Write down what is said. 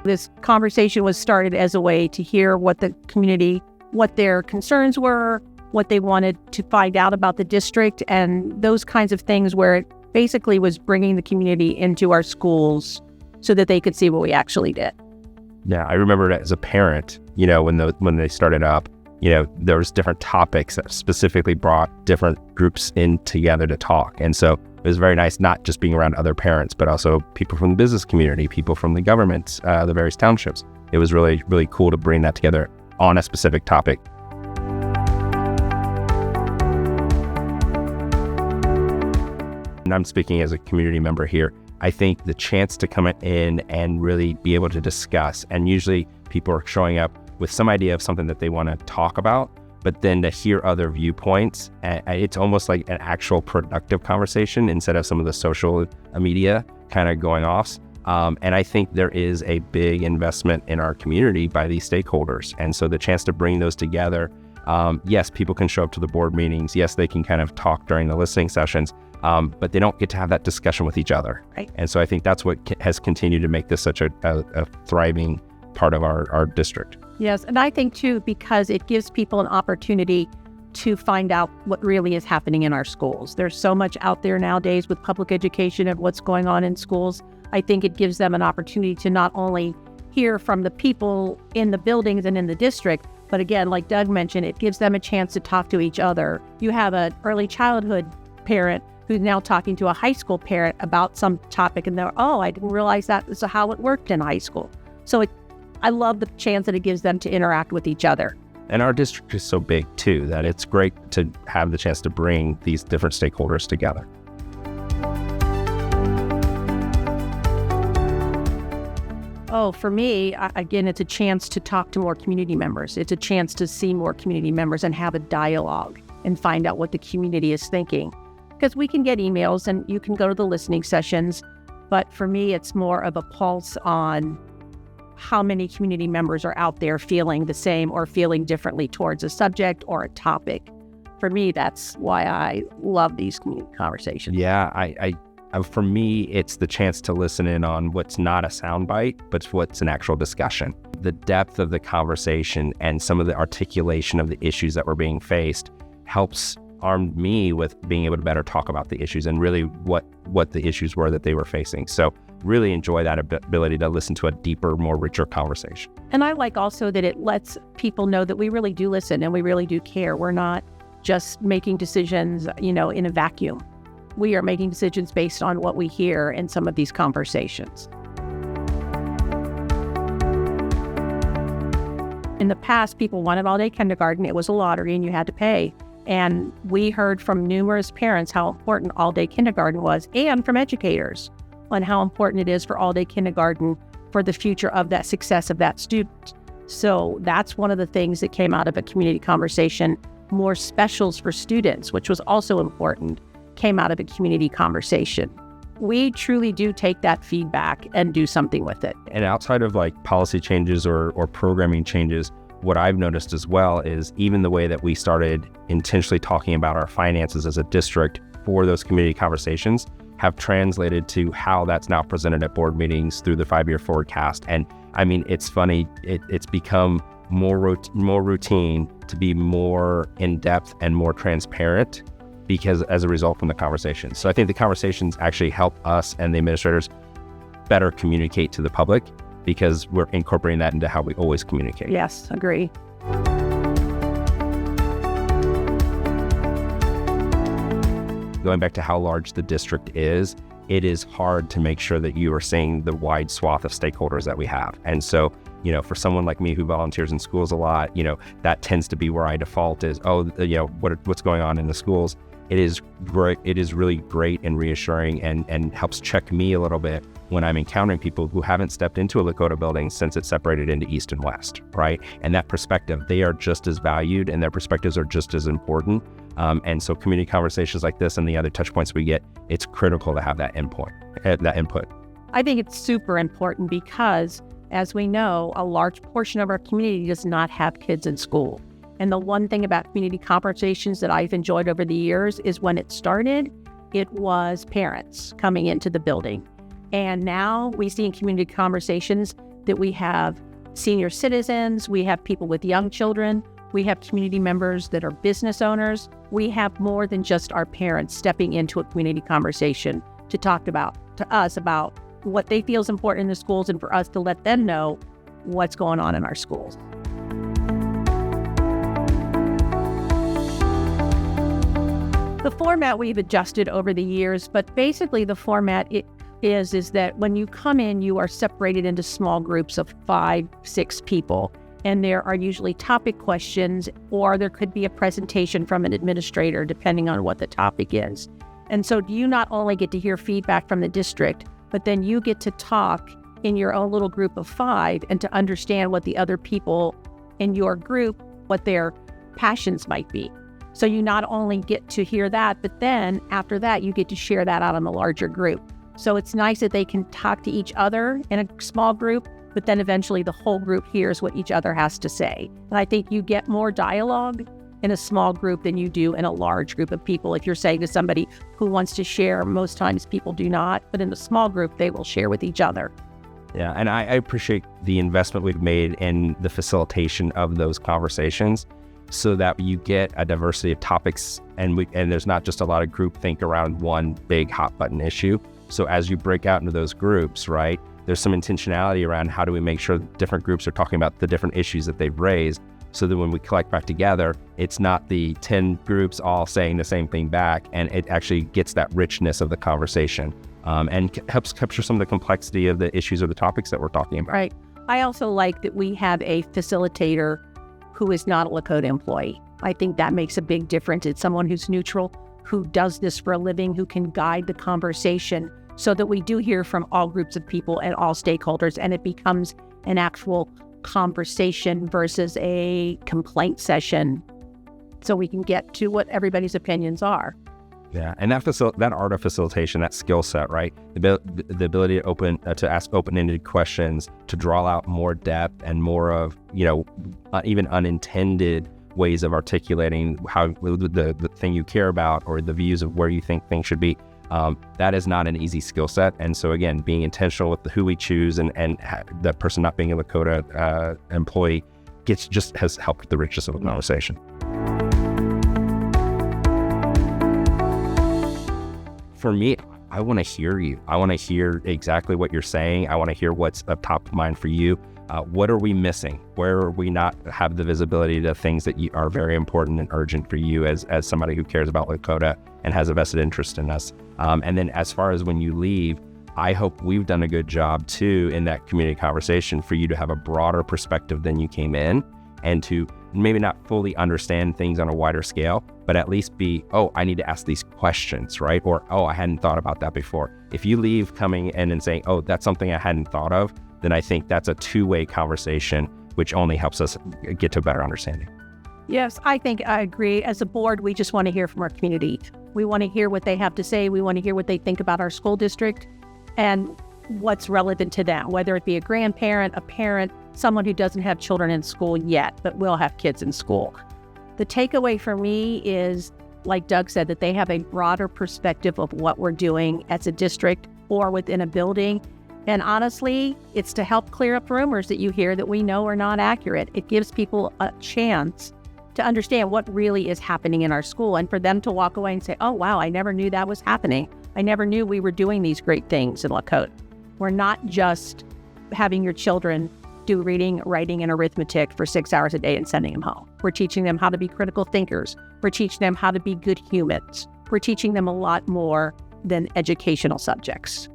This conversation was started as a way to hear what the community, what their concerns were, what they wanted to find out about the district, and those kinds of things, where it basically was bringing the community into our schools so that they could see what we actually did. Yeah, I remember it as a parent, when they started up, there was different topics that specifically brought different groups in together to talk. And so it was very nice, not just being around other parents, but also people from the business community, people from the government, the various townships. It was really, really cool to bring that together on a specific topic. And I'm speaking as a community member here. I think the chance to come in and really be able to discuss, and usually people are showing up with some idea of something that they want to talk about, but then to hear other viewpoints, it's almost like an actual productive conversation instead of some of the social media kind of going off. And I think there is a big investment in our community by these stakeholders. And so the chance to bring those together, yes, people can show up to the board meetings. Yes, they can kind of talk during the listening sessions, but they don't get to have that discussion with each other. Right. And so I think that's what has continued to make this such a thriving part of our district. Yes, and I think too, because it gives people an opportunity to find out what really is happening in our schools. There's so much out there nowadays with public education and what's going on in schools. I think it gives them an opportunity to not only hear from the people in the buildings and in the district, but again, like Doug mentioned, it gives them a chance to talk to each other. You have an early childhood parent who's now talking to a high school parent about some topic, and they're, I didn't realize that is how it worked in high school. So I love the chance that it gives them to interact with each other. And our district is so big too, that it's great to have the chance to bring these different stakeholders together. For me, again, it's a chance to talk to more community members. It's a chance to see more community members and have a dialogue and find out what the community is thinking. Because we can get emails and you can go to the listening sessions, but for me, it's more of a pulse on how many community members are out there feeling the same or feeling differently towards a subject or a topic. For me, that's why I love these community conversations. Yeah, for me, it's the chance to listen in on what's not a soundbite, but what's an actual discussion. The depth of the conversation and some of the articulation of the issues that were being faced helps arm me with being able to better talk about the issues and really what the issues were that they were facing. So really enjoy that ability to listen to a deeper, more richer conversation. And I like also that it lets people know that we really do listen and we really do care. We're not just making decisions, in a vacuum. We are making decisions based on what we hear in some of these conversations. In the past, people wanted all-day kindergarten. It was a lottery and you had to pay. And we heard from numerous parents how important all-day kindergarten was, and from educators on how important it is for all-day kindergarten for the future of that success of that student. So that's one of the things that came out of a community conversation. More specials for students, which was also important, came out of a community conversation. We truly do take that feedback and do something with it. And outside of like policy changes or programming changes, what I've noticed as well is even the way that we started intentionally talking about our finances as a district for those community conversations have translated to how that's now presented at board meetings through the 5-year forecast. And I mean, it's funny, it's become more routine to be more in-depth and more transparent because as a result from the conversations. So I think the conversations actually help us and the administrators better communicate to the public because we're incorporating that into how we always communicate. Yes, agree. Going back to how large the district is, it is hard to make sure that you are seeing the wide swath of stakeholders that we have. And so, for someone like me who volunteers in schools a lot, that tends to be where I default is, what's going on in the schools. It is great. It is really great and reassuring and helps check me a little bit when I'm encountering people who haven't stepped into a Lakota building since it's separated into East and West, right? And that perspective, they are just as valued and their perspectives are just as important. And so community conversations like this and the other touch points we get, it's critical to have that input. I think it's super important because, as we know, a large portion of our community does not have kids in school. And the one thing about community conversations that I've enjoyed over the years is when it started, it was parents coming into the building. And now we see in community conversations that we have senior citizens, we have people with young children, we have community members that are business owners. We have more than just our parents stepping into a community conversation to talk to us about what they feel is important in the schools, and for us to let them know what's going on in our schools. The format we've adjusted over the years, but basically the format is that when you come in, you are separated into small groups of 5, 6 people. And there are usually topic questions, or there could be a presentation from an administrator, depending on what the topic is. And so you not only get to hear feedback from the district, but then you get to talk in your own little group of 5 and to understand what the other people in your group, what their passions might be. So you not only get to hear that, but then after that, you get to share that out on the larger group. So it's nice that they can talk to each other in a small group, but then eventually the whole group hears what each other has to say. And I think you get more dialogue in a small group than you do in a large group of people. If you're saying to somebody who wants to share, most times people do not, but in a small group, they will share with each other. Yeah, and I appreciate the investment we've made in the facilitation of those conversations so that you get a diversity of topics and there's not just a lot of groupthink around one big hot button issue. So as you break out into those groups, right, there's some intentionality around how do we make sure different groups are talking about the different issues that they've raised, so that when we collect back together, it's not the 10 groups all saying the same thing back, and it actually gets that richness of the conversation and helps capture some of the complexity of the issues or the topics that we're talking about. Right. I also like that we have a facilitator who is not a Lakota employee. I think that makes a big difference. It's someone who's neutral, who does this for a living, who can guide the conversation so that we do hear from all groups of people and all stakeholders, and it becomes an actual conversation versus a complaint session, so we can get to what everybody's opinions are. Yeah, and that art of facilitation, that skill set, right? The ability to ask open-ended questions, to draw out more depth and more of, even unintended ways of articulating how the thing you care about or the views of where you think things should be. That is not an easy skill set. And so again, being intentional with who we choose and the person not being a Lakota employee has helped the richness of the conversation. For me, I want to hear you. I want to hear exactly what you're saying. I want to hear what's up top of mind for you. What are we missing? Where are we not have the visibility to things that are very important and urgent for you as somebody who cares about Lakota and has a vested interest in us? And then as far as when you leave, I hope we've done a good job too in that community conversation for you to have a broader perspective than you came in, and to maybe not fully understand things on a wider scale, but at least be, I need to ask these questions, right? Or, I hadn't thought about that before. If you leave coming in and saying, that's something I hadn't thought of, then I think that's a two-way conversation, which only helps us get to a better understanding. Yes, I think I agree. As a board, we just want to hear from our community. We want to hear what they have to say. We want to hear what they think about our school district and what's relevant to them, whether it be a grandparent, a parent, someone who doesn't have children in school yet, but will have kids in school. The takeaway for me is, like Doug said, that they have a broader perspective of what we're doing as a district or within a building. And honestly, it's to help clear up rumors that you hear that we know are not accurate. It gives people a chance to understand what really is happening in our school, and for them to walk away and say, wow, I never knew that was happening. I never knew we were doing these great things in Lakota. We're not just having your children do reading, writing, and arithmetic for 6 hours a day and sending them home. We're teaching them how to be critical thinkers. We're teaching them how to be good humans. We're teaching them a lot more than educational subjects.